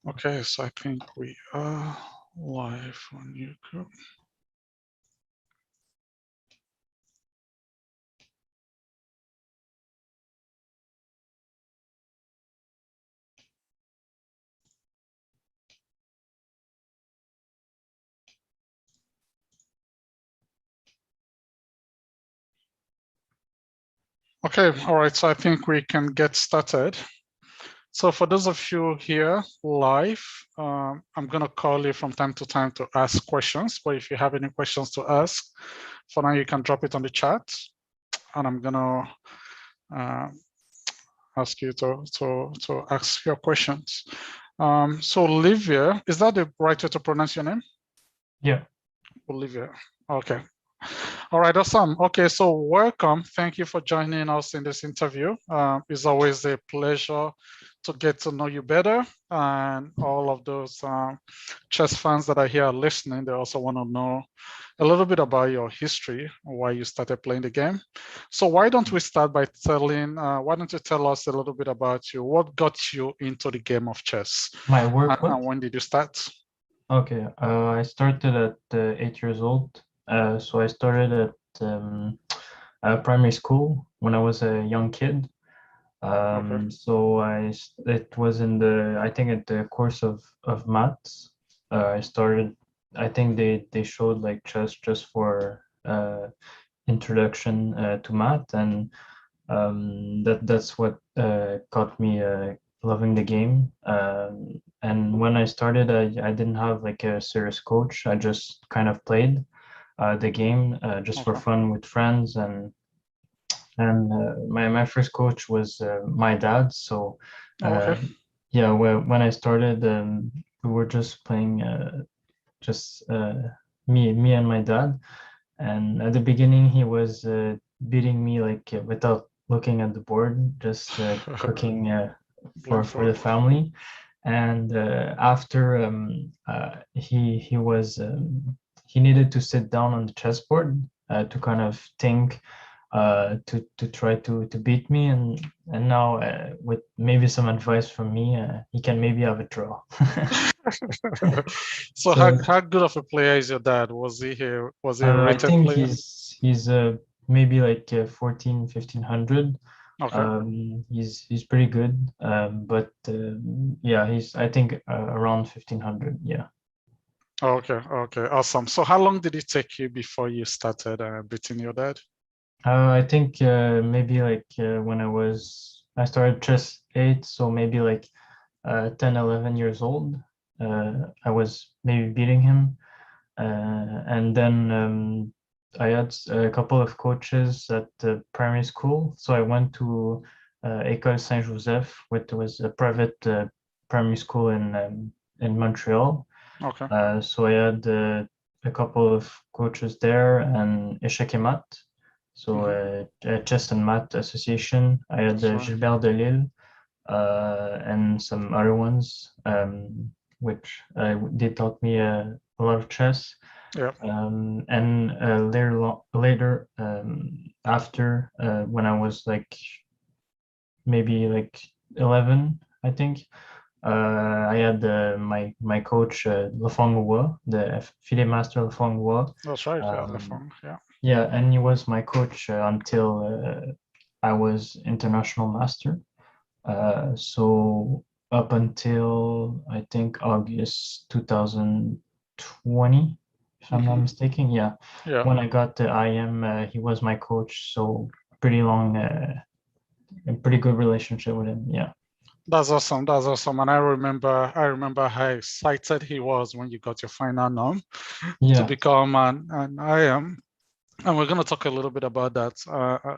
Okay, so I think we are live on YouTube. Okay, all right, so I think we can get started. So for those of you here live, I'm gonna call you from time to time to ask questions, but if you have any questions to ask, for now you can drop it on the chat, and I'm gonna ask you to ask your questions. So Olivier, is that the right way to pronounce your name? Yeah. Olivier, okay. All right, awesome. Okay, so welcome. Thank you for joining us in this interview. It's always a pleasure to get to know you better. And all of those chess fans that are here listening, they also want to know a little bit about your history, why you started playing the game. So why don't we start by why don't you tell us a little bit about you? What got you into the game of chess? My work, And when did you start? Okay, I started at 8 years old. So I started at primary school when I was a young kid. Okay. So it was in I think at the course of maths. I started, I think they showed like chess just for introduction to math, and that's what got me loving the game. And when I started, I didn't have like a serious coach. I just kind of played the game just for Okay. fun with friends, and my first coach was my dad. So Okay. yeah, when I started, we were just playing just me and my dad. And at the beginning, he was beating me like without looking at the board, just cooking for the family. And after he needed to sit down on the chessboard to kind of think to try to beat me, and now with maybe some advice from me, he can maybe have a draw. So how good of a player is your dad? Was he here? Was he a I rated think player? he's maybe like 14, 1500. Okay. He's pretty good. But yeah, he's I think around 1500. Yeah. Okay. Okay. Awesome. So how long did it take you before you started beating your dad? I think maybe like when I started chess 8, so maybe like 10, 11 years old. I was maybe beating him. And then I had a couple of coaches at the primary school. So I went to École Saint-Joseph, which was a private primary school in Montreal. Okay. So I had a couple of coaches there, and Échec et Math, so a chess and math association. I had That's right. Gilbert Delille and some other ones, which they taught me a lot of chess. Yeah. And later after when I was like maybe like 11, I think I had my coach Lafong, the FIDE master Lafong. That's right. Yeah. Um, Yeah. yeah, and he was my coach until I was international master. So up until I think August 2020, if I'm not mistaken. Yeah, Yeah. when I got the IM, he was my coach. So pretty long, a pretty good relationship with him. Yeah. That's awesome. That's awesome. And I remember how excited he was when you got your final norm to Yeah. become an IM. And we're going to talk a little bit about that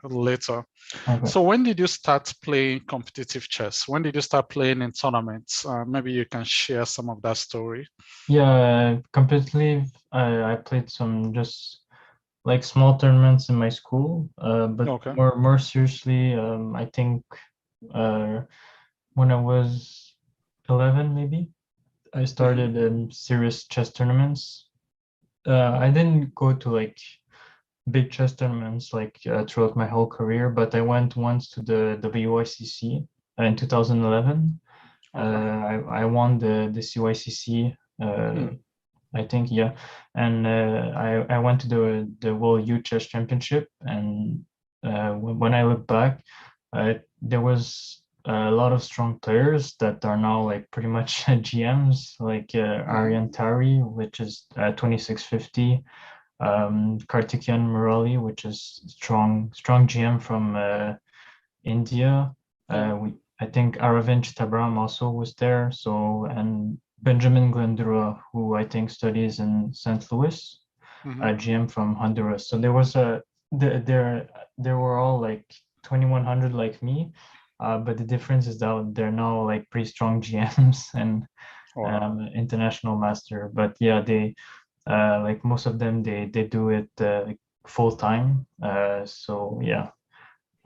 later. Okay. So when did you start playing competitive chess? When did you start playing in tournaments? Maybe you can share some of that story. Yeah, completely. I played some just like small tournaments in my school, but Okay. more seriously, I think uh, when I was 11, maybe I started serious chess tournaments. I didn't go to like big chess tournaments like throughout my whole career, but I went once to the WICC in 2011. Okay. I won the CYCC. I think, yeah. And I went to the World Youth Chess Championship, and when I look back, there was a lot of strong players that are now like pretty much GMs, like Aryan Tari, which is 2650, Kartikeyan Murali, which is strong GM from India. I think Aravind Chitabram also was there. So, and Benjamin Glendura, who I think studies in St. Louis, a GM from Honduras. So there was there were all like 2100 like me, but the difference is that they're now like pretty strong GMs and international master. But yeah, they like most of them they do it like full time. So yeah,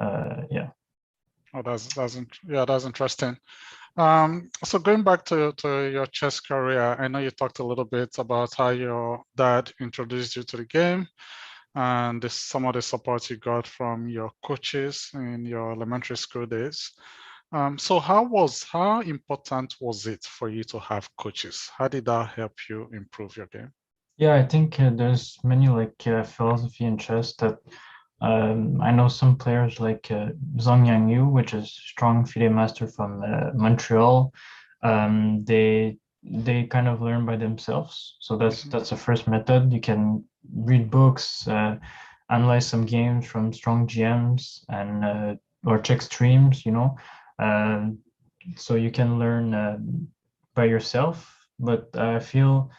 yeah. Oh, that's interesting. So going back to your chess career, I know you talked a little bit about how your dad introduced you to the game and some of the support you got from your coaches in your elementary school days. So how important was it for you to have coaches? How did that help you improve your game? Yeah, I think there's many like philosophy in chess that I know some players like Zhang Yangyu, which is strong FIDE master from Montreal. They kind of learn by themselves. So that's the first method. You can read books, analyze some games from strong GMs, and or check streams. So you can learn by yourself. But I feel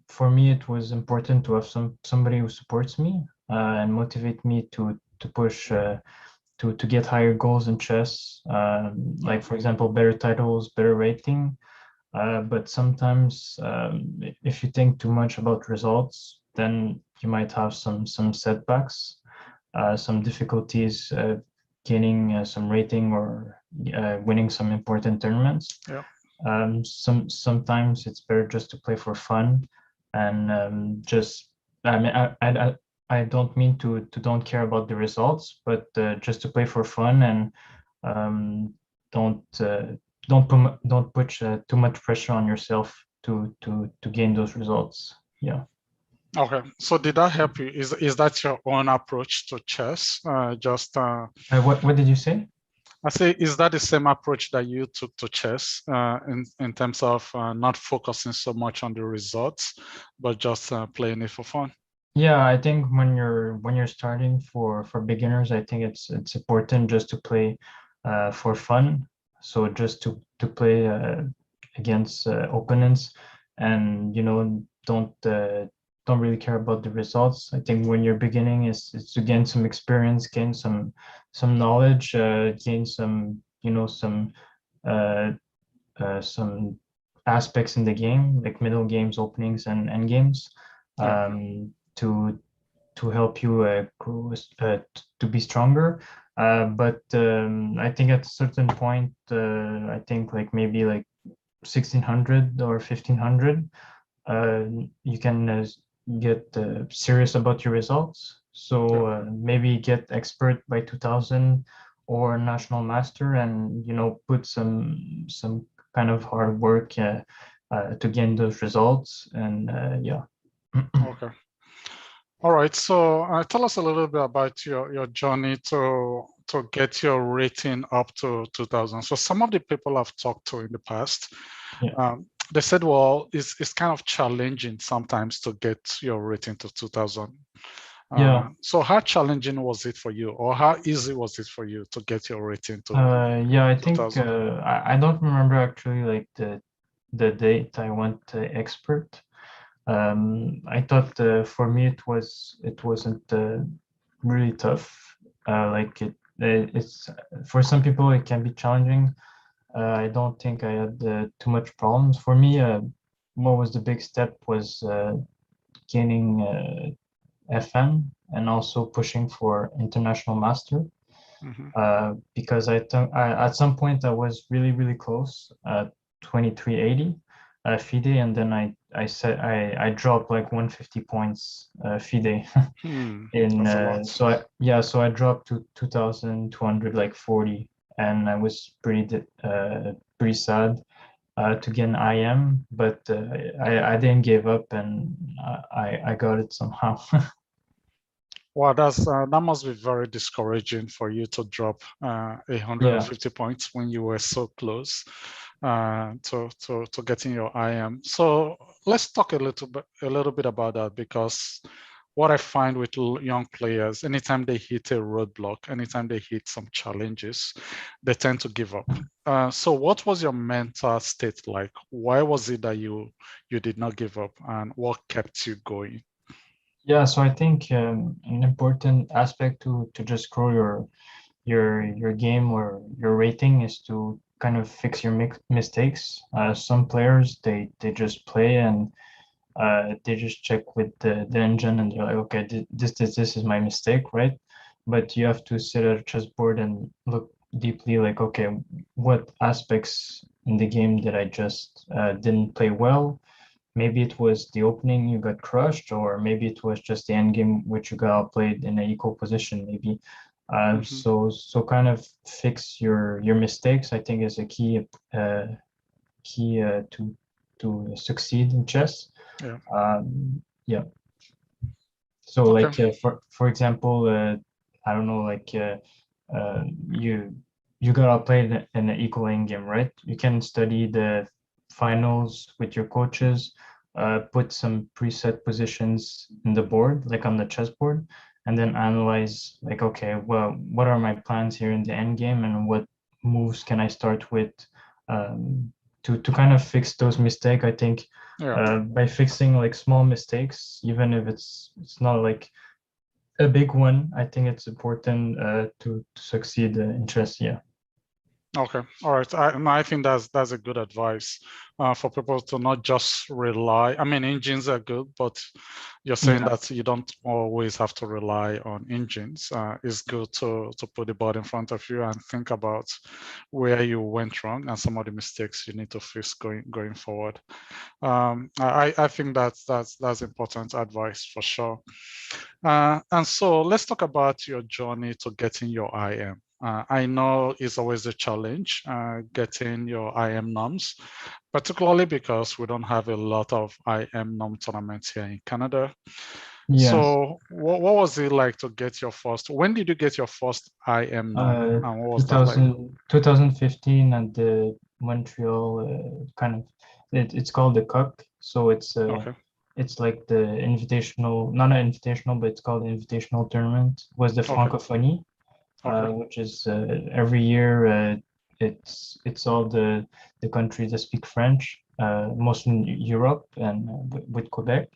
for me it was important to have somebody who supports me and motivate me to push to get higher goals in chess, like for example better titles, better rating. But sometimes if you think too much about results, then you might have some setbacks, some difficulties gaining some rating or winning some important tournaments. Yeah. Sometimes it's better just to play for fun and just I mean I don't mean to don't care about the results, but just to play for fun and um, don't don't put too much pressure on yourself to gain those results. Yeah. Okay. So did that help you? Is that your own approach to chess? What did you say? I say, is that the same approach that you took to chess in terms of not focusing so much on the results, but just playing it for fun? Yeah, I think when you're starting for beginners, I think it's important just to play for fun. So just to play against opponents, and don't really care about the results. I think when you're beginning is to gain some experience, gain some knowledge, gain some uh, some aspects in the game, like middle games, openings, and end games, to help you grow, to be stronger. But I think at a certain point, I think like maybe like 1600 or 1500, you can get serious about your results. So maybe get expert by 2000 or national master, and put some kind of hard work to gain those results. And yeah. Okay. All right. So tell us a little bit about your journey to get your rating up to 2000. So some of the people I've talked to in the past, Yeah. they said, well, it's kind of challenging sometimes to get your rating to 2000. Yeah. So how challenging was it for you, or how easy was it for you to get your rating to Yeah, I think 2000? I don't remember actually like the date I went expert. I thought for me it wasn't really tough. Like it's for some people it can be challenging. I don't think I had too much problems. For me, what was the big step was gaining FN and also pushing for international master. Because I think at some point I was really close at 2380 FIDE, and then I said I dropped like 150 points FIDE in That's a lot. so I dropped to 2200 like 40, and I was pretty pretty sad to get an IM, but I didn't give up, and I got it somehow. Well, that must be very discouraging for you to drop Yeah, 150 points when you were so close to getting your IM. So let's talk a little bit about that, because what I find with young players, anytime they hit a roadblock, anytime they hit some challenges, they tend to give up. So what was your mental state like? Why was it that you did not give up, and what kept you going? yeah. So I think an important aspect to just grow your game or your rating is to kind of fix your mistakes. Some players they just play and they just check with the engine and they're like, okay, this is my mistake, right? But you have to sit at a chessboard and look deeply, like, okay, what aspects in the game did I just didn't play well? Maybe it was the opening you got crushed, or maybe it was just the end game which you got outplayed in an equal position, maybe. Hmm. So kind of fix your mistakes, I think, is a key to succeed in chess. Yeah. Yeah. So Okay. like for example, I don't know, like uh, you you gotta play in an equal end game, right? You can study the finals with your coaches, put some preset positions in the board, like on the chessboard, and then analyze like, okay, well, what are my plans here in the end game, and what moves can I start with to kind of fix those mistakes. I think Yeah. by fixing like small mistakes, even if it's not like a big one, I think it's important to succeed in chess. Yeah. Okay. All right. And I think that's a good advice for people to not just rely. I mean, engines are good, but you're saying Yeah. that you don't always have to rely on engines. It's good to put the board in front of you and think about where you went wrong and some of the mistakes you need to fix going forward. I think that's important advice for sure. And so let's talk about your journey to getting your IM. I know it's always a challenge getting your IM norms, particularly because we don't have a lot of IM norm tournaments here in Canada. Yeah. So what was it like to get your first? When did you get your first IM norm, and what was that like? 2015 at the Montreal kind of it's called the Cup. So Okay, it's like the invitational, not an invitational, but it's called the invitational tournament. Was the okay, Francophonie, okay, which is every year it's all the countries that speak French, mostly in Europe and with Quebec.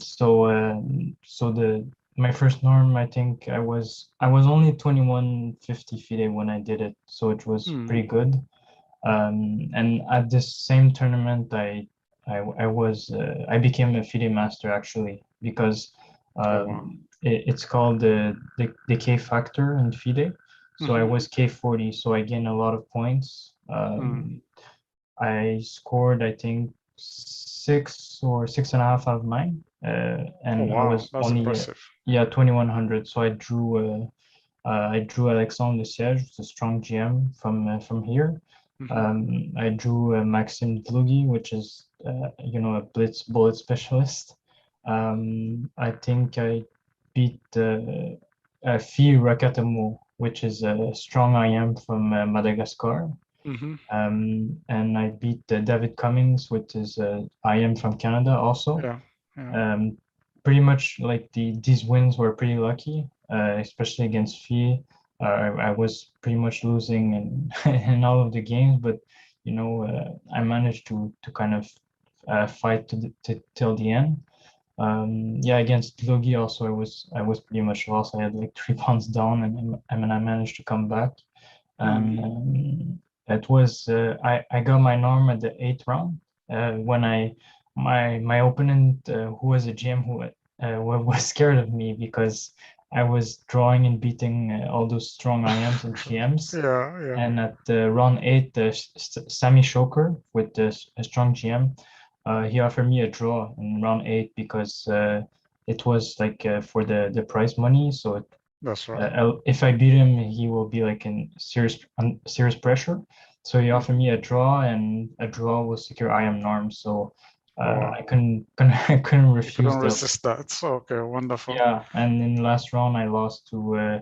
So the my first norm, I think I was only 2150 FIDE when I did it, so it was mm, pretty good. And at this same tournament, I became a FIDE master actually because oh wow, it's called the K factor in FIDE. So I mm-hmm, was K40, so I gained a lot of points. mm. I scored, I think, 6 or 6.5 out of 9, Oh and I wow, was that's only impressive. yeah 2100. So I drew Alexandre Siège, the strong GM from here. Mm-hmm, I drew Maxime Dlugi, which is a blitz bullet specialist. I think I beat Fi Rakatamo, which is a strong IM from Madagascar. mm-hmm, And I beat David Cummings, which is IM from Canada also. yeah, yeah, Um, Pretty much like these wins were pretty lucky, especially against Fee. I was pretty much losing in in all of the games, but I managed to kind of fight till the end. Yeah, against Logi also, I was pretty much lost. I had like 3 pounds down, and I managed to come back. And mm, it was I got my norm at the eighth round when my opponent who was a GM who was scared of me because I was drawing and beating all those strong IMs and GMs. yeah, yeah, And at round 8, Sammy Shoker with a strong GM, he offered me a draw in round 8 because it was like for the prize money. So that's right. if I beat him, he will be like in serious pressure. So he offered me a draw, and a draw will secure IM norm. So Oh, wow. I couldn't I couldn't You couldn't refuse the. resist that. Okay, wonderful. Yeah, and in the last round I lost to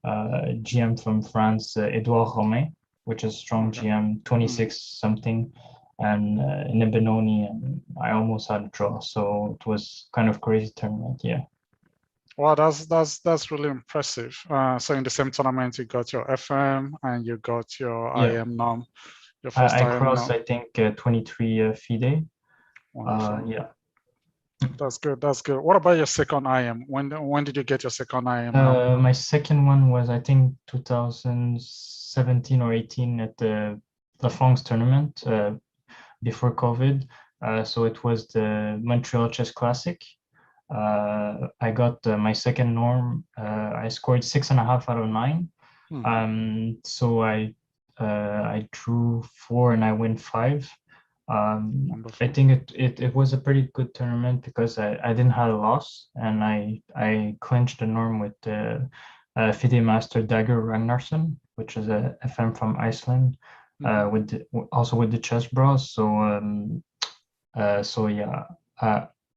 GM from France, Edouard Romain, which is strong Okay. GM, Mm. 26 something, and in a Benoni, and I almost had a draw. So it was kind of crazy tournament. Yeah. Wow, that's really impressive. So in the same tournament, you got your FM and you got your Yeah. IM norm, your first I IM crossed, norm. I think, 23 FIDE. Wonderful. Yeah. That's good. That's good. What about your second IM? When did you get your second IM norm? My second one was, I think, 2017 or 18 at the La France tournament before COVID. So it was the Montreal Chess Classic. I got my second norm. I scored 6.5 out of 9. Hmm, So I drew 4 and I win 5. I wonderful. think it was a pretty good tournament because I didn't have a loss, and I clinched the norm with FIDE Master Dagger Ragnarsson, which is a FM from Iceland, Hmm. also with the Chess Bros. So yeah,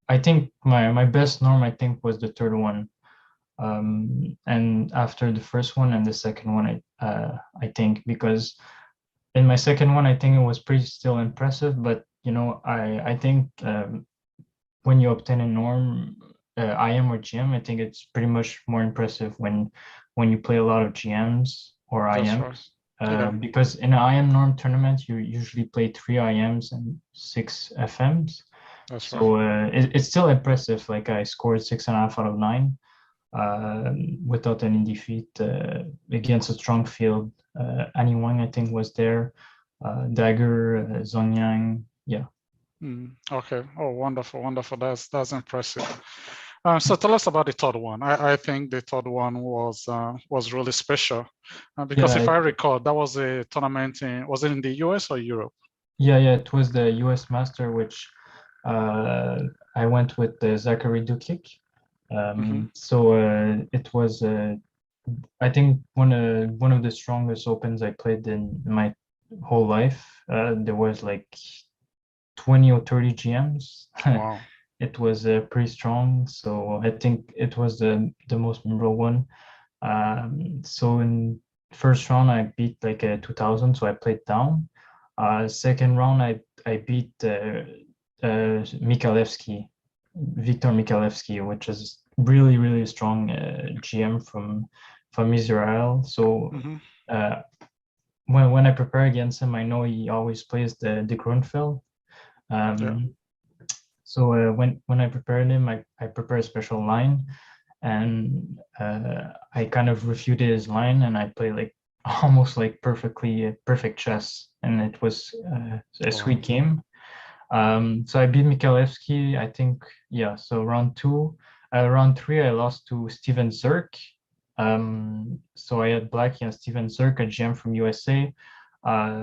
I think my best norm, I think, was the third one. And after the first one and the second one, I think, because in my second one, I think it was pretty still impressive, but I think when you obtain a norm, IM or GM, I think it's pretty much more impressive when you play a lot of GMs or That's right. IMs. Yeah, Because in an IM norm tournament, you usually play 3 IMs and 6 FMs. that's right. So it's still impressive. Like, I scored 6.5 out of 9 without any defeat against a strong field. Annie Wang, I think, was there. Dagger, Zhong Yang. Yeah. Okay. Oh, wonderful, wonderful. That's impressive. So tell us about the third one. I think the third one was really special because Yeah, if I recall, that was a tournament was it in the US or Europe? yeah. It was the US Master, which uh, I went with Zachary Dukic. Hmm. It was, I think, one of the strongest opens I played in my whole life. There was like 20 or 30 GMs. Wow. It was pretty strong, so I think it was the most memorable one. So in first round I beat like a 2000, so I played down. Second round I beat Mikhailevsky, Viktor Mikhailevsky, which is really strong GM from Israel. So Hmm. uh, when I prepare against him, I know he always plays the Grunfeld. Yeah. Um, so when I prepared him, I prepare a special line, and I kind of refuted his line, and I play like almost like perfect chess, and it was a Wow. sweet game. So I beat Mikhailevsky, I think, yeah. So round two, round three, I lost to Steven Zerk. So I had Black and Steven Zerk, a GM from USA.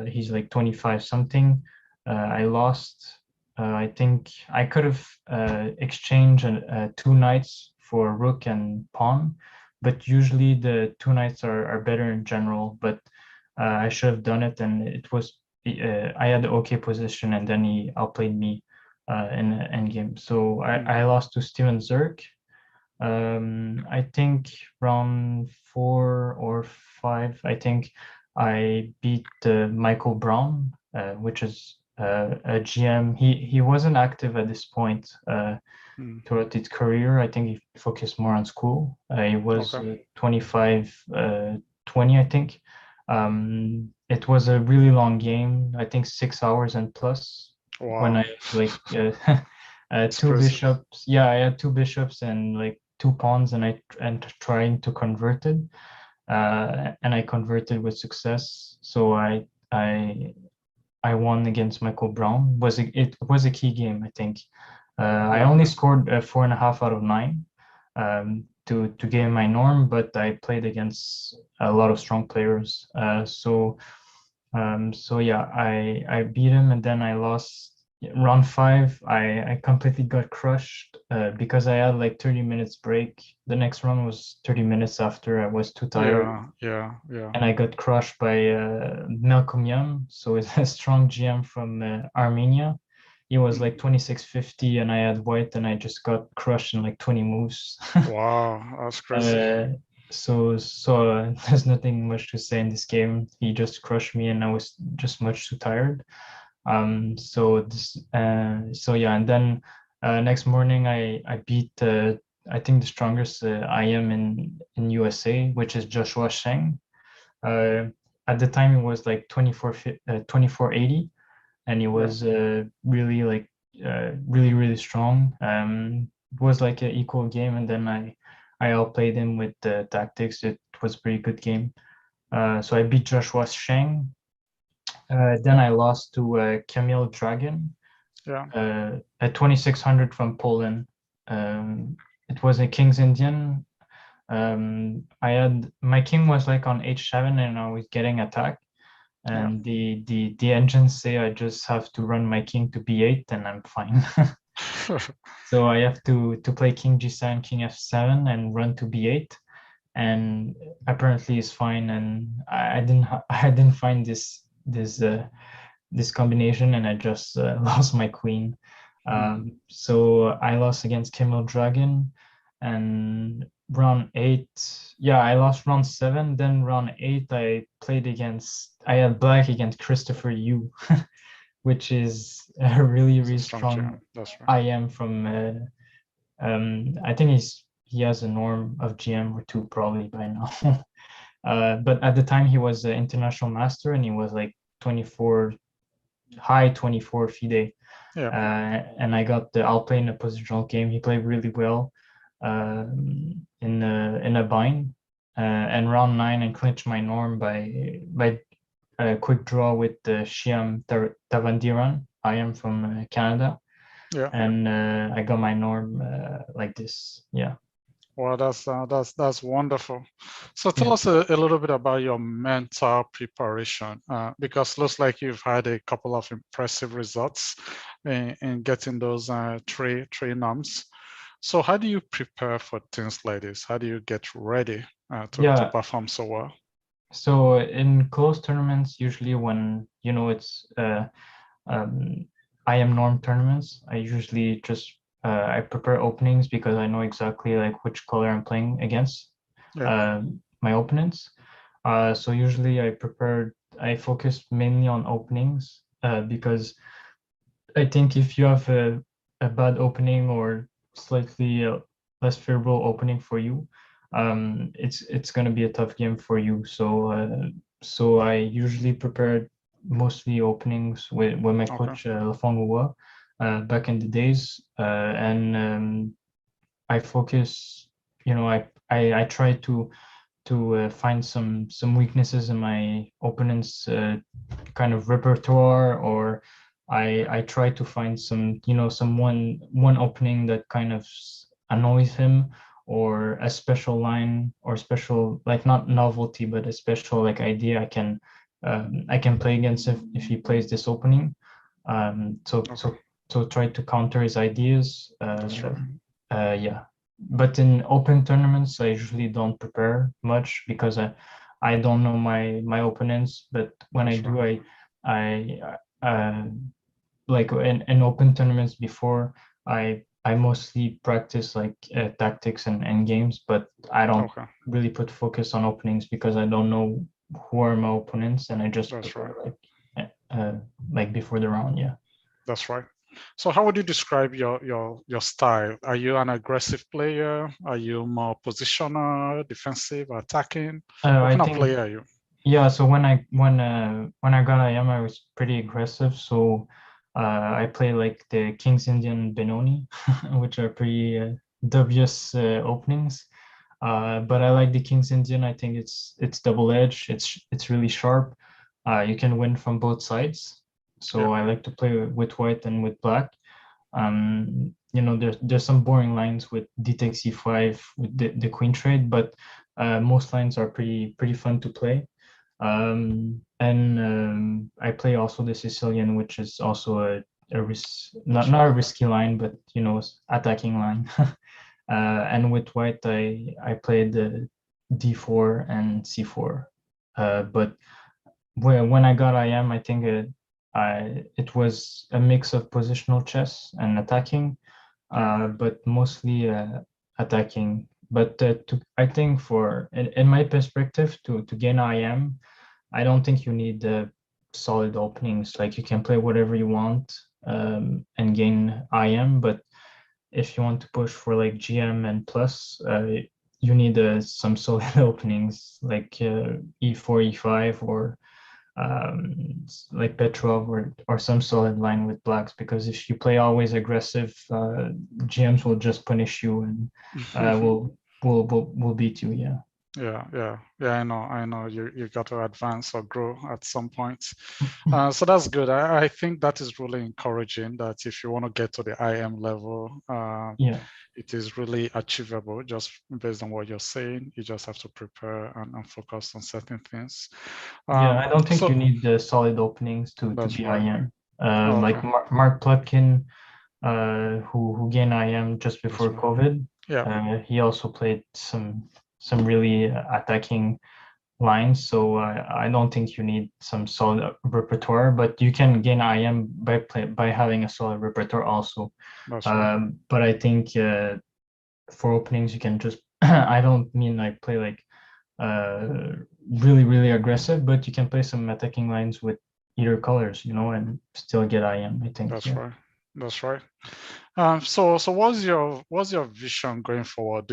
He's like 25 something. I lost. I think I could have exchanged 2 knights for rook and pawn, but usually the 2 knights are better in general. But I should have done it, and it was I had the okay position, and then he outplayed me in the end game. So Mm. I lost to Steven Zerk. I think round 4 or 5, I think I beat Michael Brown, which is a GM. He wasn't active at this point Mm. throughout his career. I think he focused more on school. He was Okay. 25, 20, I think. It was a really long game. I think 6 hours and plus. When I Wow. had like It's two crazy. bishops. Yeah, I had two bishops and like two pawns, and trying to convert it, and I converted with success. So I won against Michael Brown. It was a key game, I think. I Yeah. only scored 4.5 out of 9 to gain my norm, but I played against a lot of strong players. So yeah, I beat him, and then I lost round five, I completely got crushed because I had like 30 minutes break. The next round was 30 minutes after I was too tired. Yeah, yeah, yeah. And I got crushed by Malcolm Young. So it's a strong GM from Armenia. He was Mm. like 2650 and I had white and I just got crushed in like 20 moves. Wow, that's crazy. uh, so there's nothing much to say in this game. He just crushed me and I was just much too tired. So yeah, and then next morning I beat I think the strongest I am in USA, which is Joshua Sheng. Uh, at the time it was like 2480, and it Yeah, was really like really strong. It was like an equal game, and then I outplayed him with the tactics. It was a pretty good game. So I beat Joshua Sheng. Then I lost to Camille Dragon yeah, at 2600 from Poland. It was a King's Indian. I had my king was like on h7 and I was getting attacked. yeah. And the engines say I just have to run my king to b8 and I'm fine. So I have to play king g7, king f7, and run to b8, and apparently it's fine. And I didn't find this combination, and I just lost my queen. Mm. So I lost against Kimmel Dragon, and round eight, yeah, I lost round seven. Then round eight, I had black against Christopher Yu, which is a It's a really strong strong jam. That's right. IM from. I think he has a norm of GM or two probably by now. But at the time he was an international master and he was like 24 high 24 FIDE. Yeah, And I got the I'll play in a positional game. He played really well in a bind and round nine and clinched my norm by a quick draw with the Shyam Tavandiran. I am from Canada, yeah. and I got my norm like this. Yeah, Well, that's wonderful. So tell yeah, us a little bit about your mental preparation, because looks like you've had a couple of impressive results in getting those three noms. So how do you prepare for things like this? How do you get ready to yeah. perform so well? So in close tournaments, usually when you know it's um, IM norm tournaments, I usually just I prepare openings because I know exactly like which color I'm playing against Yeah. my opponents. So usually I focus mainly on openings because I think if you have a bad opening or slightly less favorable opening for you, it's going to be a tough game for you. So I usually prepare mostly openings with my Okay. coach Lafong back in the days, and I focus. I try to find some weaknesses in my opponent's kind of repertoire, or I try to find some one opening that kind of annoys him, or a special line or special, like, not novelty but a special like idea I can play against if he plays this opening. um so Okay. so so try to counter his ideas. That's right. Yeah, but in open tournaments, I usually don't prepare much because I don't know my opponents. But when I That's do, right. I like in open tournaments before, I mostly practice like tactics and games, but I don't Okay. really put focus on openings because I don't know who are my opponents, and I just That's right. prepare like before the round. Yeah. That's right. So how would you describe your style? Are you an aggressive player? Are you more positional, defensive, attacking? What I kind of think player are you? Yeah, so when I got IM, I was pretty aggressive. So I play like the King's Indian Benoni, which are pretty dubious openings. But I like the King's Indian. I think it's double edged. It's really sharp. You can win from both sides. Yeah. So I like to play with white and with black. There's some boring lines with d takes e5 with the queen trade, but most lines are pretty fun to play. And I play also the Sicilian, which is also not a risky line, but attacking line. And with white, I played the d4 and c4. But when I got IM, I think it was a mix of positional chess and attacking, but mostly attacking. But I think in my perspective, to gain IM, I don't think you need solid openings. Like you can play whatever you want and gain IM, but if you want to push for like GM and plus, you need some solid openings like E4, E5, or like Petrov, or some solid line with blacks. Because if you play always aggressive, GMs will just punish you and will beat you. Yeah. Yeah. I know. You got to advance or grow at some point. So that's good. I think that is really encouraging. That if you want to get to the IM level, Yeah. it is really achievable. Just based on what you're saying, you just have to prepare and focus on certain things. Yeah, I don't think So you need the solid openings to that's be right. IM. Okay. Like Mark Plotkin, who gained IM just That's before right. COVID. Yeah. He also played some really attacking lines, so I don't think you need some solid repertoire, but you can gain IM by having a solid repertoire also. That's right. But I think for openings you can just I don't mean like play like really aggressive, but you can play some attacking lines with either colors, and still get IM, I think. That's Yeah. right. That's right. So what's your vision going forward?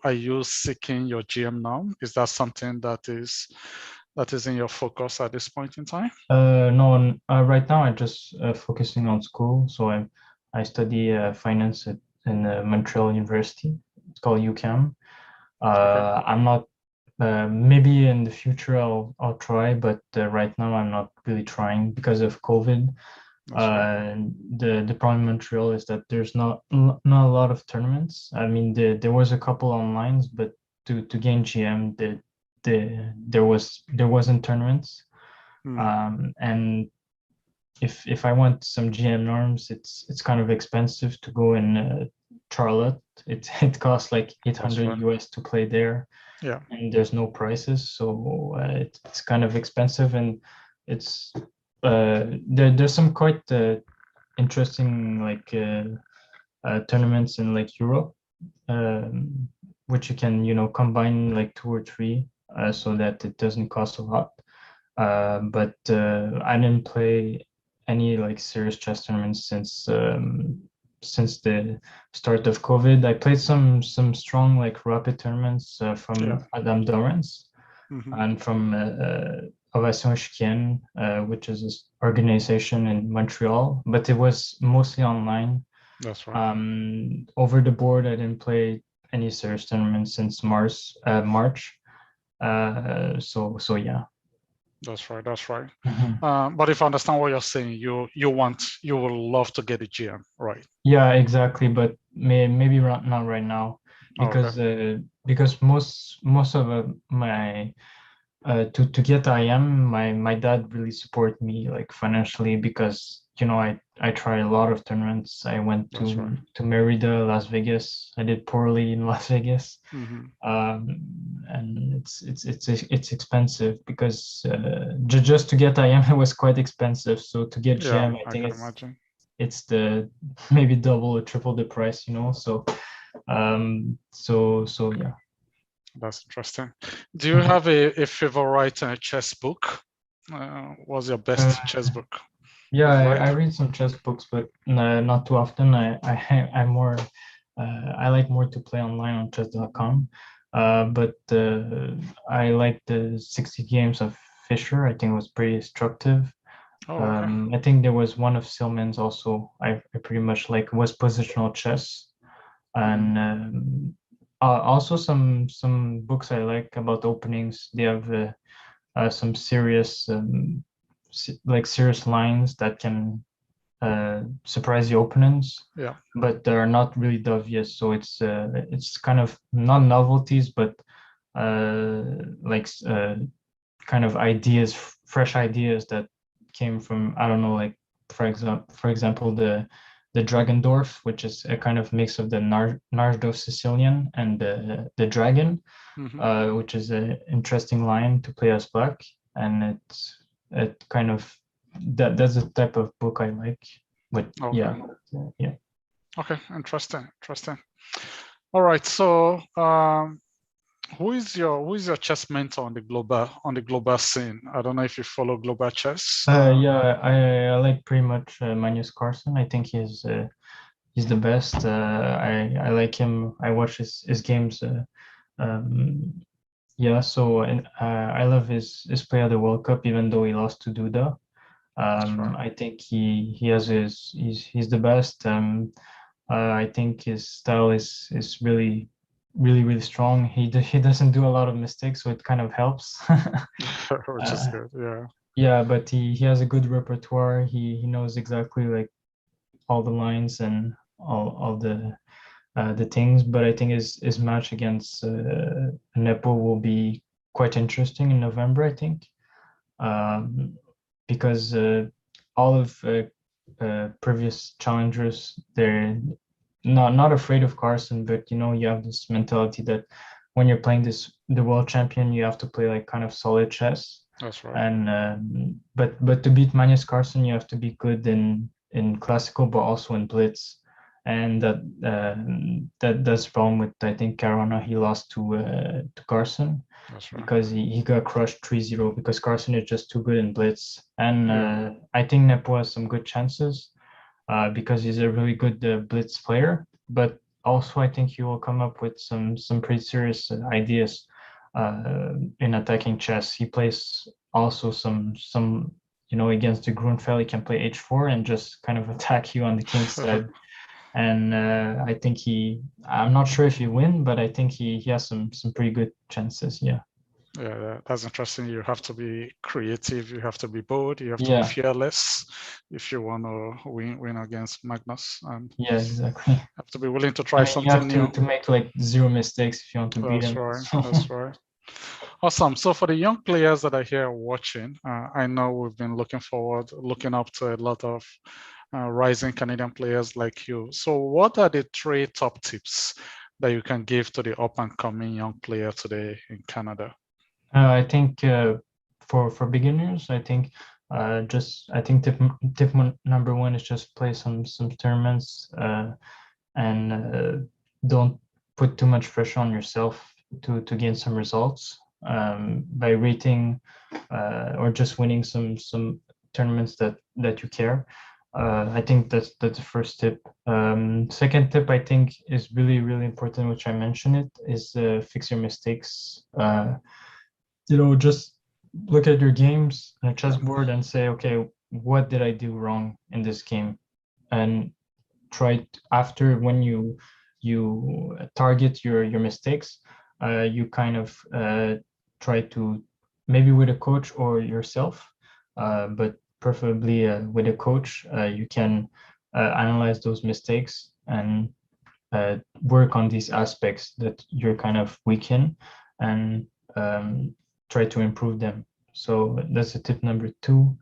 Are you seeking your GM now? Is that something that is in your focus at this point in time? No, right now I'm just focusing on school. So I study finance in Montreal University. It's called UCAM. Okay, I'm not. Maybe in the future I'll try, but right now I'm not really trying because of COVID. that's right. The problem in Montreal is that there's not a lot of tournaments. I mean, there was a couple online, but to gain GM, there wasn't tournaments. Mm, And if I want some GM norms, it's kind of expensive to go in Charlotte. It costs like that's 800 right. US to play there, Yeah, and there's no prices, so it's kind of expensive. And it's there's some quite interesting like tournaments in like Europe, um, which you can combine like two or three, so that it doesn't cost a lot. But I didn't play any like serious chess tournaments since the start of COVID. I played some strong like rapid tournaments yeah. from Adam Dorrance Hmm. and from Ovation Chiquienne, which is this organization in Montreal, but it was mostly online. That's right. Over the board, I didn't play any serious tournaments since March. So yeah. That's right. That's right. Mhm. But if I understand what you're saying, you will love to get a GM, right? Yeah, exactly. But maybe not right now, Oh, okay. because most of my to get IM, my dad really support me like financially, because I tried a lot of tournaments. I went That's right. to Merida, Las Vegas. I did poorly in Las Vegas. Hmm. um, and it's expensive because just to get IM it was quite expensive. So to get Yeah, GM, I I think can imagine. it's the maybe double or triple the price. So yeah. That's interesting. Do you have a favorite chess book? What's your best Uh, chess book yeah, you've read? I read some chess books, but not too often. I'm more I like more to play online on chess.com. But I like the 60 games of Fischer. I think it was pretty instructive. Oh, okay. I think there was one of Silman's also. I pretty much like, was positional chess. Hmm. And also some books I like about openings. They have some serious like serious lines that can surprise the opponents, Yeah, but they're not really obvious. So it's kind of not novelties, but like kind of ideas, fresh ideas that came from, I don't know, like for example, the Dragendorf, which is a kind of mix of the Narsdorf Sicilian and the Dragon, which is an interesting line to play as black, and it kind of that's the type of book I like. But Okay. yeah. Okay, interesting. All right, so who is your chess mentor on the global scene? I don't know if you follow global chess. Yeah, I like pretty much Magnus Carlsen. I think he's the best. I like him. I watch his games. Yeah, so I love his play at the World Cup, even though he lost to Duda. Right. I think he has he's the best. I think his style is really strong. He doesn't do a lot of mistakes, so it kind of helps. Which is good. Yeah. Yeah, but he has a good repertoire. He knows exactly like all the lines and all the things. But I think his match against Nepo will be quite interesting in November, I think, because all of previous challengers, they're not afraid of Carson, but you have this mentality that when you're playing the world champion, you have to play like kind of solid chess. That's right. And but to beat Magnus Carlsen, you have to be good in classical, but also in blitz. And that's the problem with, I think, Caruana. He lost to Carlsen. That's right. Because he got crushed 3-0 because Carlsen is just too good in blitz. And Yeah. I think Nepo has some good chances because he's a really good blitz player. But also, I think he will come up with some pretty serious ideas in attacking chess. He plays also some against the Grunfeld, he can play h4 and just kind of attack you on the king side. And I think I'm not sure if he win, but I think he has some pretty good chances. Yeah. Yeah, that's interesting. You have to be creative. You have to be bold. You have to be Yeah. fearless if you want to win against Magnus, and Yeah, exactly. have to be willing to I try mean, you something have new. to make like zero mistakes if you want to beat That's him. right. So, That's right. Awesome. So for the young players that are here watching, I know we've been looking up to a lot of rising Canadian players like you. So what are the 3 top tips that you can give to the up and coming young player today in Canada? I think for beginners, I think tip number 1 is just play some tournaments and don't put too much pressure on yourself to gain some results by rating or just winning some tournaments that you care. I think that's the first tip. Second tip, I think, is really important, which I mentioned it, is fix your mistakes. Just look at your games on a chessboard and say, okay, what did I do wrong in this game? And try after, when you target your mistakes, you kind of try to, maybe with a coach or yourself, but preferably with a coach, you can analyze those mistakes and work on these aspects that you're kind of weak in, and try to improve them. So that's a tip number 2.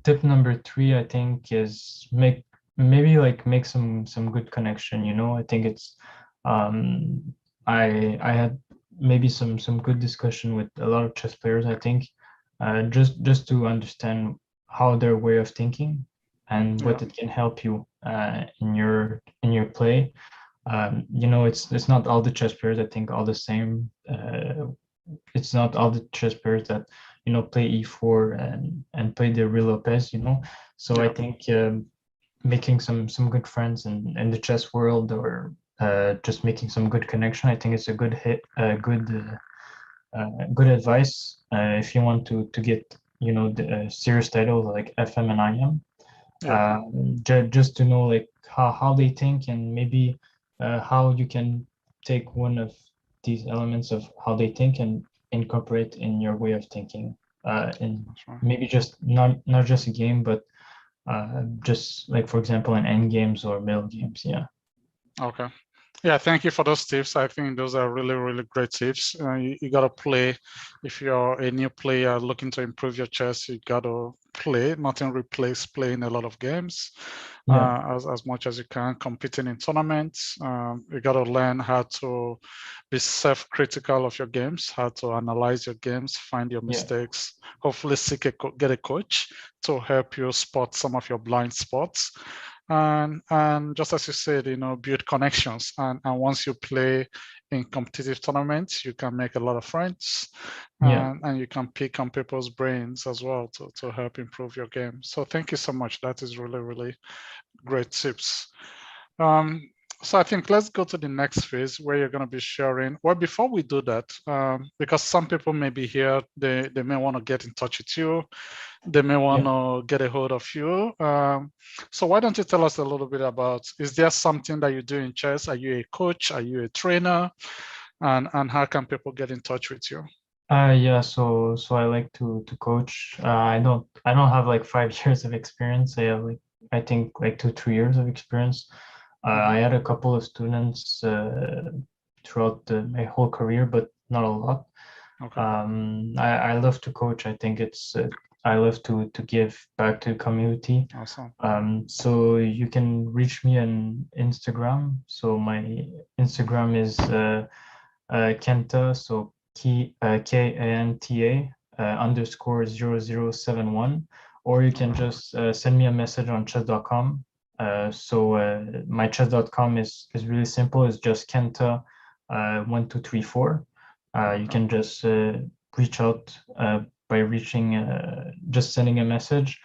Tip number 3, I think, is make some good connection. I think it's I had maybe some good discussion with a lot of chess players, I think, just to understand how their way of thinking and what it can help you in your play. It's not all the chess players, I think, all the same. It's not all the chess players that play e4 and play the real Lopez. So I think making some good friends in the chess world, or just making some good connection, I think it's a good good advice if you want to get the serious titles like FM and IM. Just to know like how they think, and maybe how you can take one of these elements of how they think and incorporate in your way of thinking, in maybe just not just a game, but just like, for example, in end games or middle games. Yeah. Okay. Yeah, thank you for those tips. I think those are really great tips. You got to play. If you're a new player looking to improve your chess, you got to play. Nothing replaces playing a lot of games. Yeah. As much as you can, competing in tournaments. You got to learn how to be self-critical of your games, how to analyze your games, find your mistakes, hopefully get a coach to help you spot some of your blind spots. And just as you said, build connections. And once you play in competitive tournaments, you can make a lot of friends, and you can pick on people's brains as well to help improve your game. So thank you so much. That is really, really great tips. So I think let's go to the next phase where you're going to be sharing. Well, before we do that, because some people may be here, they may want to get in touch with you. They may want to get a hold of you. So why don't you tell us a little bit about, is there something that you do in chess? Are you a coach? Are you a trainer? And how can people get in touch with you? Yeah, so I like to coach. I don't have like 5 years of experience. I have like, I think like 2-3 years of experience. I had a couple of students throughout my whole career, but not a lot. Okay. I love to coach. I think it's I love to give back to the community. Awesome. So you can reach me on Instagram. So my Instagram is Kenta. So Kanta underscore 0071, or you can just send me a message on chess.com. My chess.com is really simple. It's just Kenta 1234. You can just reach out by just sending a message,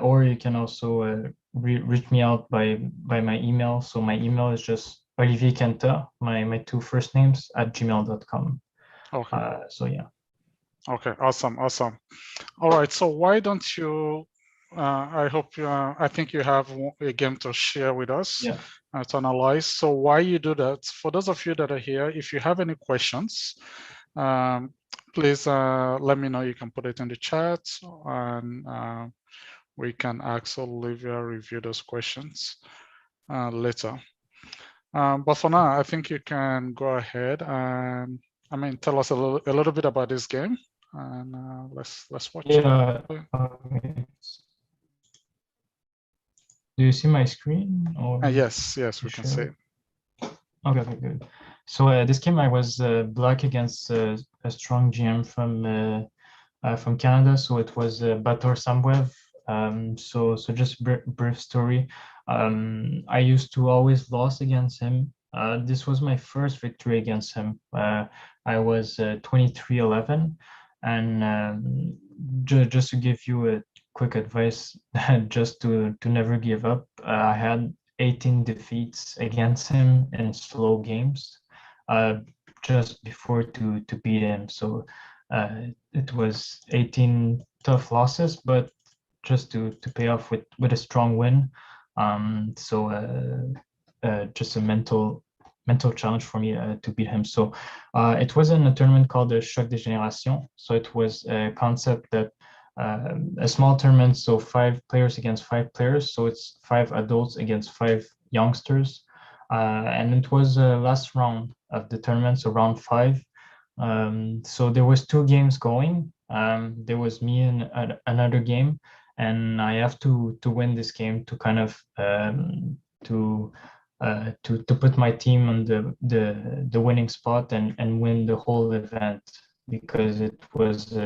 or you can also reach me out by my email. So my email is just Olivier Kenta, my 2 first names @gmail.com. Okay. So yeah. Okay. Awesome. All right. So why don't you? I think you have a game to share with us to analyze. So why you do that? For those of you that are here, if you have any questions, please let me know. You can put it in the chat, and we can ask Olivia review those questions later. But for now, I think you can go ahead and tell us a little bit about this game, and let's watch it. Okay. Do you see my screen? Or yes, we can see it. Okay, good. So this game I was black against a strong GM from Canada. So it was Bator Sambwev. So just brief story. I used to always lose against him. This was my first victory against him. I was 23-11, and just to give you a quick advice, just to never give up. I had 18 defeats against him in slow games, just before to beat him. So it was 18 tough losses, but just to pay off with a strong win. Just a mental challenge for me to beat him. So it was in a tournament called the Choc des Générations. So it was a concept that a small tournament, so 5 players against 5 players. So it's 5 adults against 5 youngsters. And it was last round of the tournament, so round 5. So there was 2 games going. There was me and another game, and I have to win this game to kind of to put my team on the winning spot and win the whole event, because it was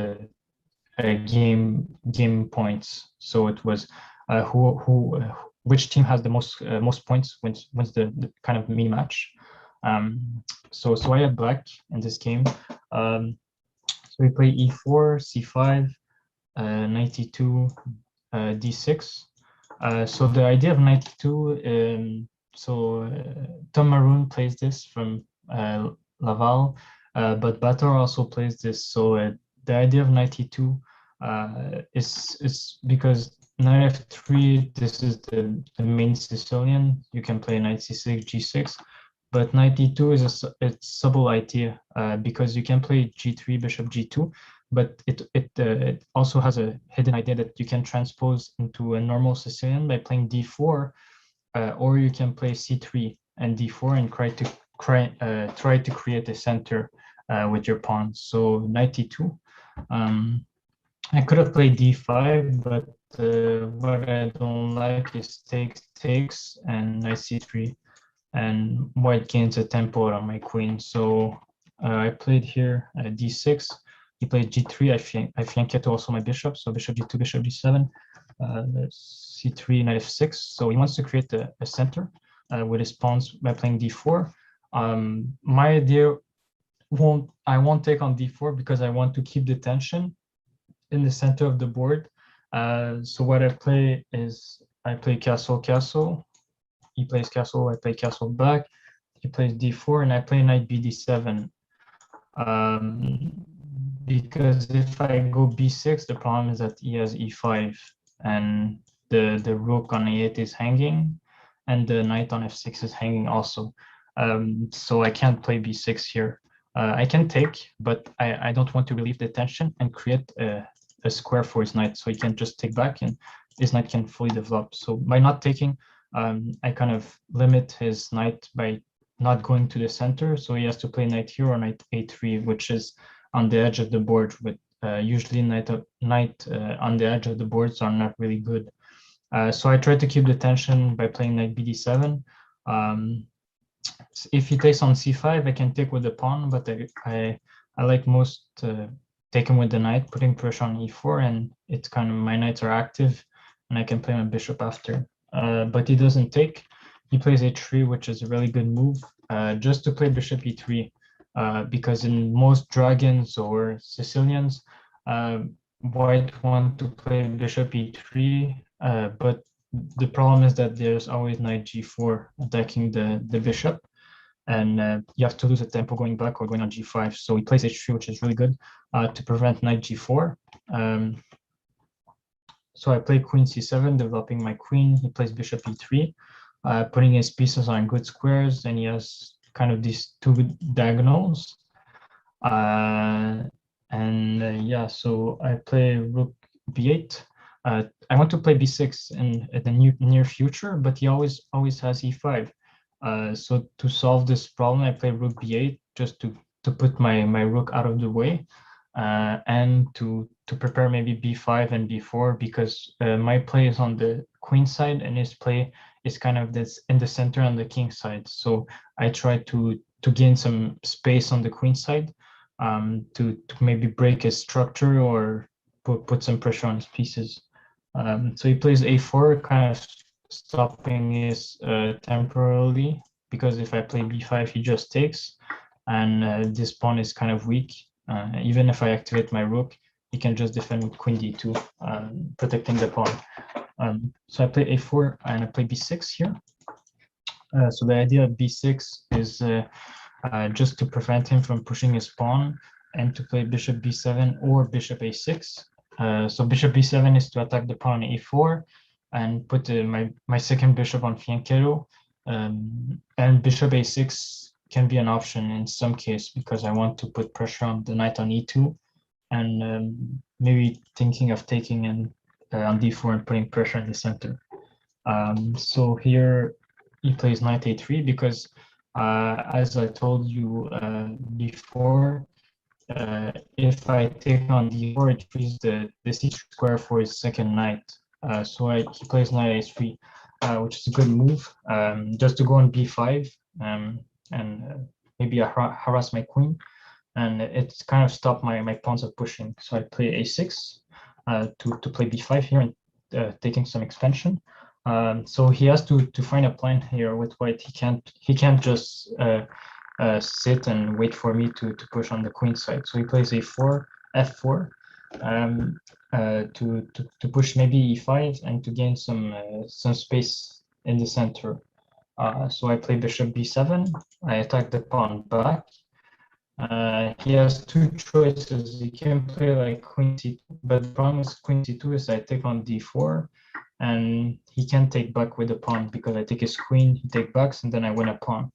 a game points. So it was which team has the most points wins the kind of mini match. So I had black in this game. So we play e4, c5, 92, d6. So the idea of 92, Tom Maroon plays this from Laval, but Bator also plays this. So the idea of 92 is because knight f3, this is the main Sicilian. You can play knight c6, g6, but knight d2 is a subtle idea because you can play g3, bishop g2, but it also has a hidden idea that you can transpose into a normal Sicilian by playing d4, or you can play c3 and d4 and try to create a center with your pawns. So knight d2. I could have played d5, but what I don't like is takes and knight c3, and white gains a tempo on my queen. So I played here d6. He played g3. I flanked also my bishop. So bishop g2, bishop g7, c3, knight f6. So he wants to create a center with his pawns by playing d4. My idea I won't take on d4 because I want to keep the tension in the center of the board. So what I play is I play castle, castle. He plays castle, I play castle back. He plays d4, and I play knight bd7. Because if I go b6, the problem is that he has e5, and the rook on a8 is hanging, and the knight on f6 is hanging also. So I can't play b6 here. I can take, but I don't want to relieve the tension and create a square for his knight, so he can just take back and his knight can fully develop. So by not taking, I kind of limit his knight by not going to the center, so he has to play knight here or knight a3, which is on the edge of the board. With usually knight on the edge of the boards are not really good. So I try to keep the tension by playing knight bd7. If he takes on c5, I can take with the pawn, but I like most taking with the knight, putting pressure on e4, and it's kind of my knights are active, and I can play my bishop after. But he doesn't take. He plays a3, which is a really good move, just to play bishop e3, because in most dragons or Sicilians, white want to play bishop e3, but the problem is that there's always knight g4 attacking the bishop, and you have to lose a tempo going back or going on g5. So he plays h3, which is really good to prevent knight g4. So I play queen c7, developing my queen. He plays bishop e3, putting his pieces on good squares, and he has kind of these two diagonals. Yeah, so I play rook b8. I want to play b6 in the near future, but he always has e5. So to solve this problem, I play rook b8 just to put my rook out of the way, and to prepare maybe b5 and b4, because my play is on the queen side and his play is kind of this in the center on the king side. So I try to gain some space on the queen side, to maybe break his structure or put some pressure on his pieces. So he plays a4, kind of stopping his temporarily, because if I play b5, he just takes, and this pawn is kind of weak. Even if I activate my rook, he can just defend with queen d2, protecting the pawn. So I play a4 and I play b6 here. So the idea of b6 is just to prevent him from pushing his pawn, and to play bishop b7 or bishop a6. So bishop b7 is to attack the pawn on a4 and put my second bishop on fianchetto, and bishop a6 can be an option in some case, because I want to put pressure on the knight on e2, and maybe thinking of taking on d4 and putting pressure in the center. So here he plays knight a3 because, as I told you before, if I take on d4, it frees the c square for his second knight. So he plays knight a3, which is a good move, just to go on b5, and maybe harass my queen, and it's kind of stopped my pawns of pushing. So I play a6 to play b5 here, and taking some expansion. So he has to find a plan here with white. He can't just sit and wait for me to push on the queen side. So he plays a4, f4, to push maybe e5 and to gain some space in the center. So I play bishop b7. I attack the pawn back. He has two choices. He can play like queen c2, but the problem with queen c2 is I take on d4, and he can't take back with the pawn, because I take his queen, he take backs, and then I win a pawn.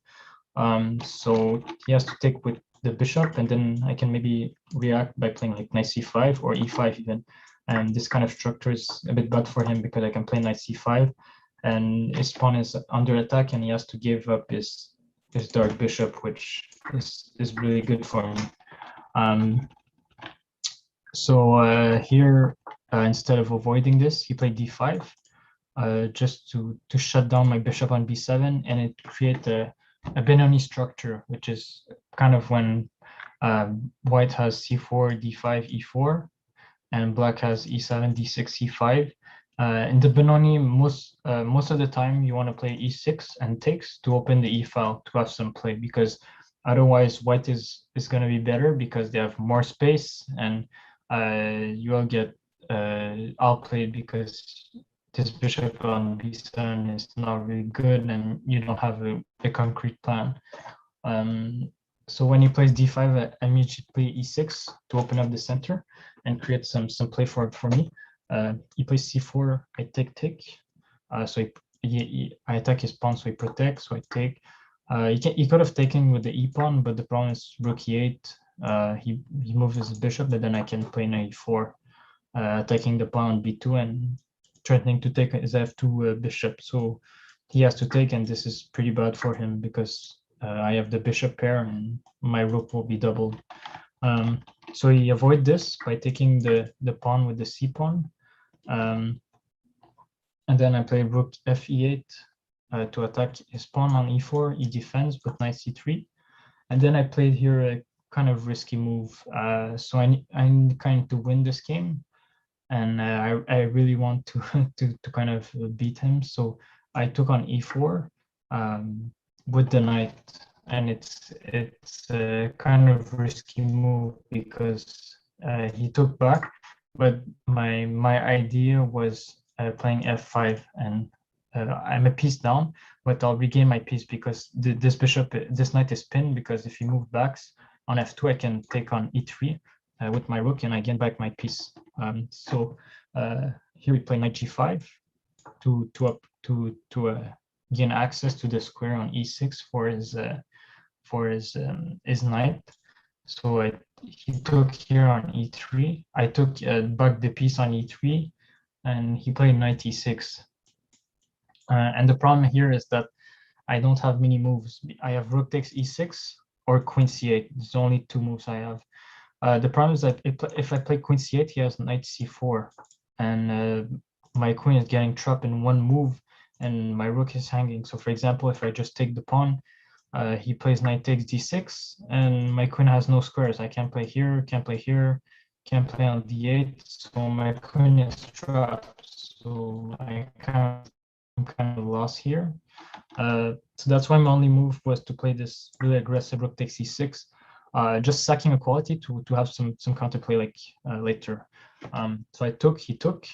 So he has to take with the bishop, and then I can maybe react by playing like knight c5 or e5 even. And this kind of structure is a bit bad for him, because I can play knight c5, and his pawn is under attack, and he has to give up his dark bishop, which is really good for me. So here instead of avoiding this, he played d5 just to shut down my bishop on b7, and it create a Benoni structure, which is kind of when white has c4, d5, e4, and black has e7, d6, c5. In the Benoni, most of the time you want to play e6 and takes to open the e file to have some play, because otherwise white is going to be better because they have more space, and you will get outplayed because this bishop on b7 is not really good and you don't have a concrete plan. So when he plays d5, I immediately play e6 to open up the center and create some play for me. He plays c4, I take. So I attack his pawn, so he protects, so I take. He could have taken with the e pawn, but the problem is rook e8. He moves his bishop, but then I can play knight e4, attacking the pawn on b2 and threatening to take his f2 bishop. So he has to take, and this is pretty bad for him because I have the bishop pair and my rook will be doubled. So he avoid this by taking the pawn with the c pawn. And then I play rook f e8 to attack his pawn on e4. He defends with knight c3. And then I played here a kind of risky move. So I kind of to win this game. And I really want to, to kind of beat him. So I took on e4 with the knight. And it's a kind of risky move because he took back. But my idea was playing f5, and I'm a piece down, but I'll regain my piece because this knight is pinned, because if he moves back on f2, I can take on e3 with my rook, and I gain back my piece. So here we play knight g5 to gain access to the square on e6 for his knight. So he took here on e3. I took back the piece on e3, and he played knight e6. And the problem here is that I don't have many moves. I have rook takes e6 or queen c8. There's only two moves I have. The problem is that if I play queen c8, he has knight c4, and my queen is getting trapped in one move, and my rook is hanging. So for example, if I just take the pawn, he plays knight takes d6, and my queen has no squares. I can't play here, can't play here, can't play on d8, so my queen is trapped. So I'm kind of lost here. So that's why my only move was to play this really aggressive rook takes e6, just sacking equality to have some counterplay like later. So he took.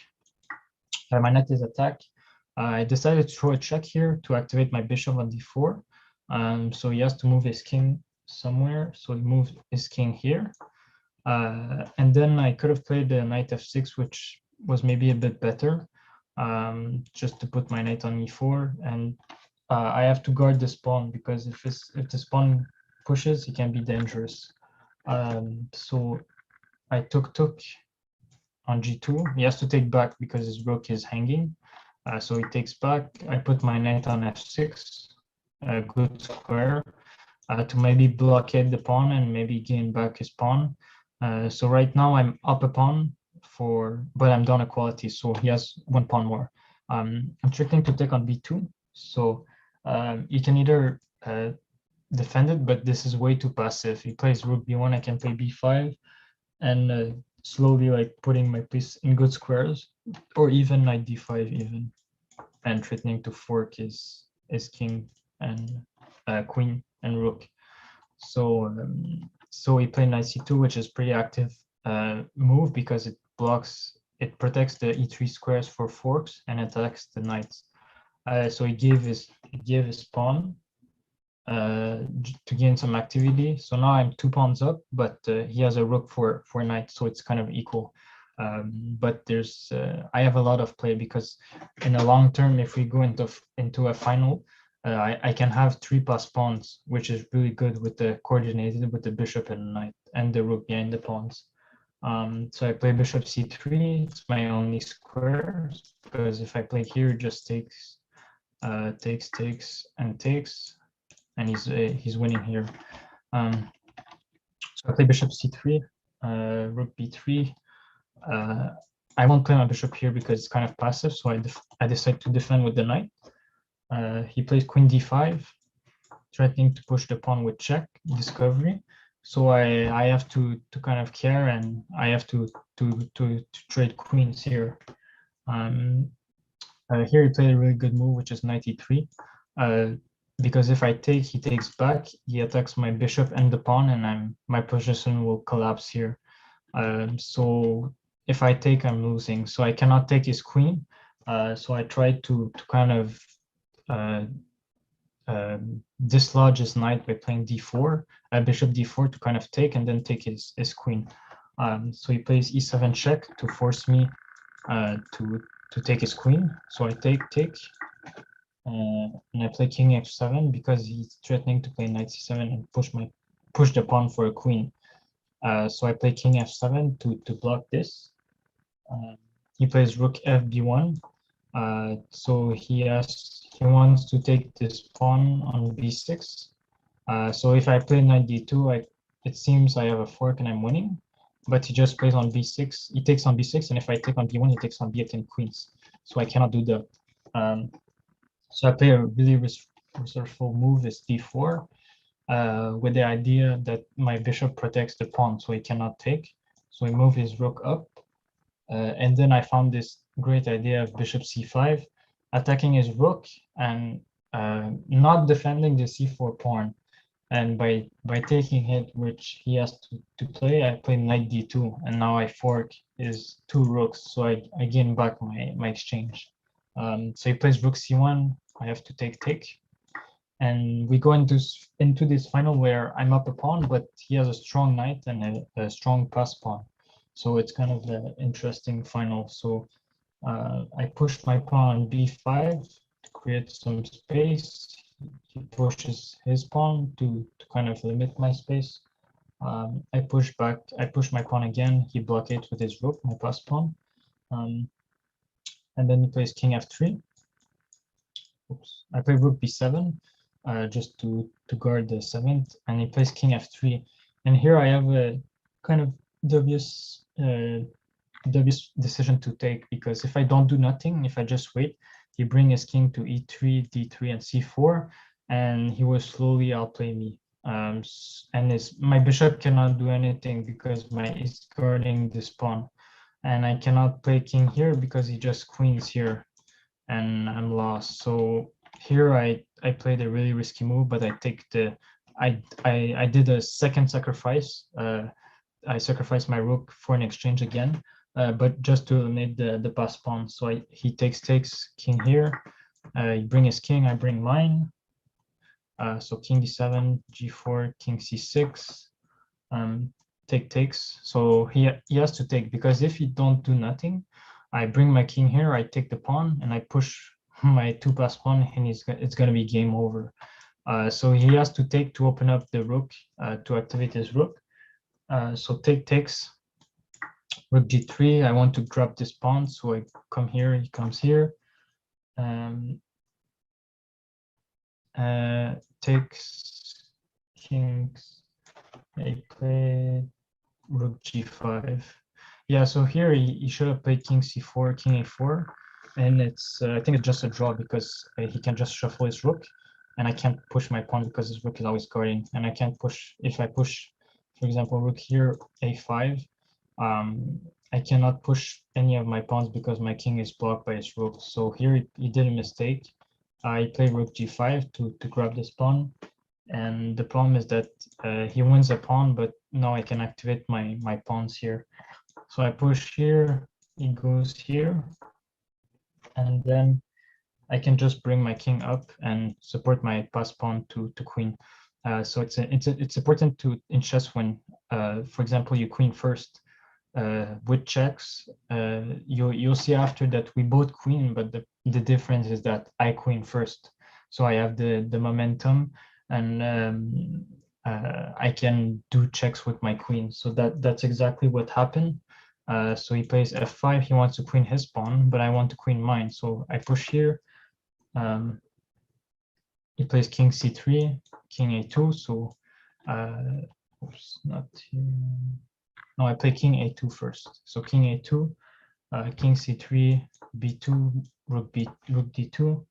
My knight is attacked. I decided to throw a check here to activate my bishop on d4. So he has to move his king somewhere. So he moved his king here. And then I could have played the knight f6, which was maybe a bit better, just to put my knight on e4. And I have to guard this pawn, because if this pawn pushes, he can be dangerous. So I took on g2. He has to take back because his rook is hanging. So he takes back. I put my knight on f6, a good square, to maybe blockade the pawn and maybe gain back his pawn. So right now I'm up a pawn but I'm down equality, so he has one pawn more. I'm threatening to take on b2. So you can either defend it, but this is way too passive. He plays rook b1, I can play b5, and slowly like putting my piece in good squares, or even knight d5 even, and threatening to fork his king and queen and rook. So he played knight c2, which is pretty active move because it protects the e3 squares for forks and attacks the knights. So he gave his pawn to gain some activity. So now I'm 2 pawns up, but he has a rook for knight, so it's kind of equal. But I have a lot of play, because in the long term, if we go into a final, I can have 3 passed pawns, which is really good with the coordinated with the bishop and knight and the rook behind the pawns. So I play bishop c3. It's my only square, because if I play here, it just takes, and takes, and he's winning here. So I play bishop c3, rook b3. I won't play my bishop here because it's kind of passive, so I decide to defend with the knight. He plays queen d5, threatening to push the pawn with check, discovery. So I have to kind of care, and I have to trade queens here. Here he played a really good move, which is knight e3. Because if I take, he takes back, he attacks my bishop and the pawn, and my position will collapse here. So if I take, I'm losing. So I cannot take his queen. So I tried to kind of dislodge his knight by playing d4, bishop d4 to kind of take, and then take his queen. So he plays e7 check to force me to take his queen. So I take, and I play king f7 because he's threatening to play knight c7 and push the pawn for a queen. So I play king f7 to block this. He plays rook fb1. So he wants to take this pawn on b6. So if I play knight d2, it seems I have a fork and I'm winning. But he just plays on b6. He takes on b6, and if I take on b1, he takes on b8 and queens. So I cannot do that. So I play a really resourceful move, is d4, with the idea that my bishop protects the pawn, so he cannot take. So I move his rook up. And then I found this great idea of bishop c5, attacking his rook and not defending the c4 pawn. And by taking it, which he has to play, I play knight d2, and now I fork his two rooks, so I gain back my exchange. So he plays rook c1, I have to take. And we go into this final where I'm up a pawn, but he has a strong knight and a strong pass pawn. So it's kind of an interesting final. So I push my pawn on b5 to create some space. He pushes his pawn to kind of limit my space. I push back. I push my pawn again. He blockades with his rook, my pass pawn. And then he plays king f3. Oops. I play rook b7 just to guard the 7th, and he plays king f3. And here I have a kind of dubious decision to take, because if I don't do nothing, if I just wait, he brings his king to e3, d3, and c4, and he will slowly outplay me. And my bishop cannot do anything because is guarding this pawn, and I cannot play king here because he just queens here, and I'm lost. So here I played a really risky move, but I did a second sacrifice. I sacrificed my rook for an exchange again, but just to eliminate the pass pawn. So he takes king here. He bring his king, I bring mine. So king d7, g4, king c6, takes. So he has to take, because if he don't do nothing, I bring my king here, I take the pawn, and I push my two pass pawn, and it's going to be game over. So he has to take to open up the rook, to activate his rook. So takes, rook g3. I want to grab this pawn, so I come here, he comes here. Takes, kings. I play rook g5. Yeah, so here he should have played king c4, king a4, and it's I think it's just a draw because he can just shuffle his rook, and I can't push my pawn because his rook is always guarding, and I can't push. If I push, for example, rook here, a5, I cannot push any of my pawns because my king is blocked by his rook. So here he did a mistake. I play rook g5 to grab this pawn, and the problem is that he wins a pawn, but now I can activate my pawns here. So I push here, he goes here, and then I can just bring my king up and support my pass pawn to queen. So it's important in chess when, for example, you queen first with checks. You'll see after that we both queen, but the difference is that I queen first, so I have the momentum, and I can do checks with my queen. So that's exactly what happened. So he plays f5. He wants to queen his pawn, but I want to queen mine. So I push here. He plays king c3, king a2. So, oops, not here. No, I play king a2 first. So king a2. king c3, b2, rook d2,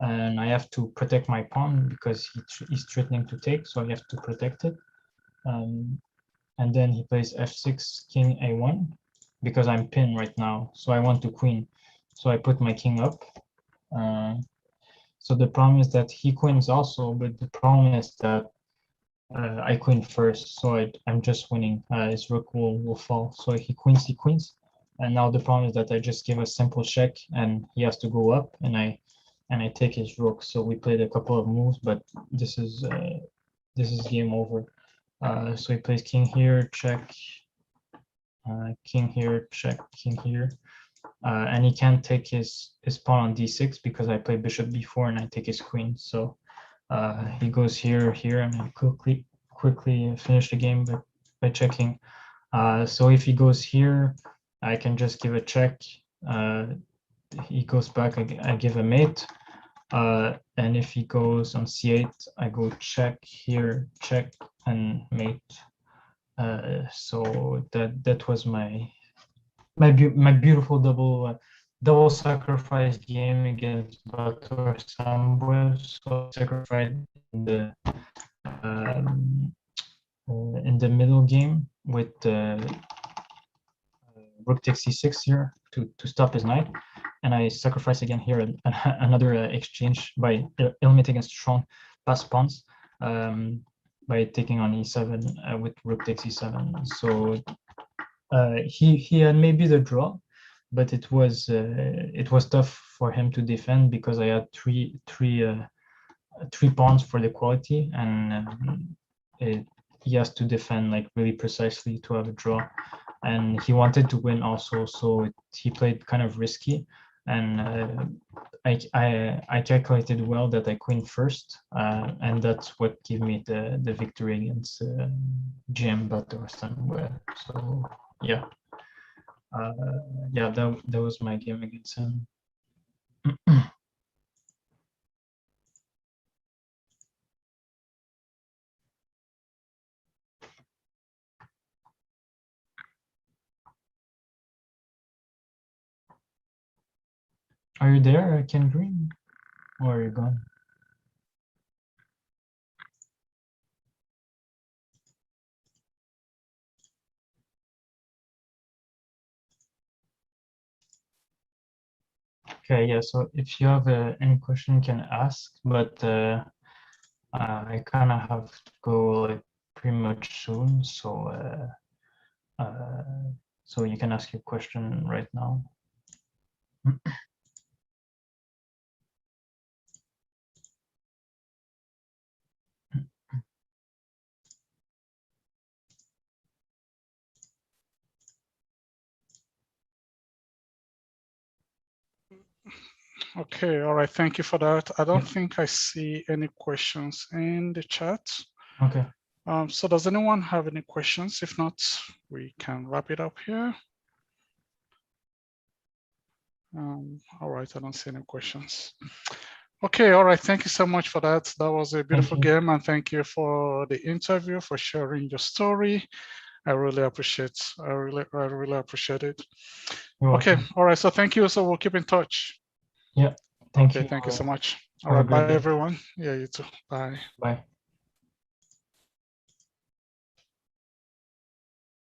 and I have to protect my pawn because he's threatening to take, so I have to protect it. And then he plays f6, king a1, because I'm pinned right now, so I want to queen. So I put my king up. So the problem is that he queens also, but the problem is that I queen first, so I'm just winning. His rook will fall. So he queens. And now the problem is that I just give a simple check and he has to go up, and I take his rook. So we played a couple of moves, but this is game over. So he plays king here, check, king here, check, king here. And he can't take his pawn on d6 because I play bishop b4 and I take his queen. So he goes here, and I quickly finish the game by checking. So if he goes here, I can just give a check. He goes back, I give a mate. And if he goes on c8, I go check here, check, and mate. So that was my beautiful double sacrifice game against Bator Sambuev. So I sacrificed in the middle game with rook takes c6 here to stop his knight, and I sacrifice again here another exchange by eliminating a strong pass pawns by taking on e7 with rook takes e7. So he had maybe the draw, but it was tough for him to defend because I had three pawns for the quality, and he has to defend like really precisely to have a draw, and he wanted to win also, so he played kind of risky, and I calculated well that I queen first, and that's what gave me the victory against GM Bator Sanwe. So yeah. Yeah, that was my game against him. Are you there, Ken Green? Or are you gone? Okay, yeah, so if you have any question, you can ask, but I kind of have to go like pretty much soon, so so you can ask your question right now. Okay, all right, thank you for that. I don't think I see any questions in the chat. Okay. So does anyone have any questions? If not, we can wrap it up here. All right, I don't see any questions. Okay, all right, thank you so much for that. That was a beautiful game, and thank you for the interview, for sharing your story. I really appreciate it. Okay, all right, so thank you. So we'll keep in touch. Yeah, thank you. Okay, thank you so much. All right, bye everyone. Yeah, you too. Bye. Bye.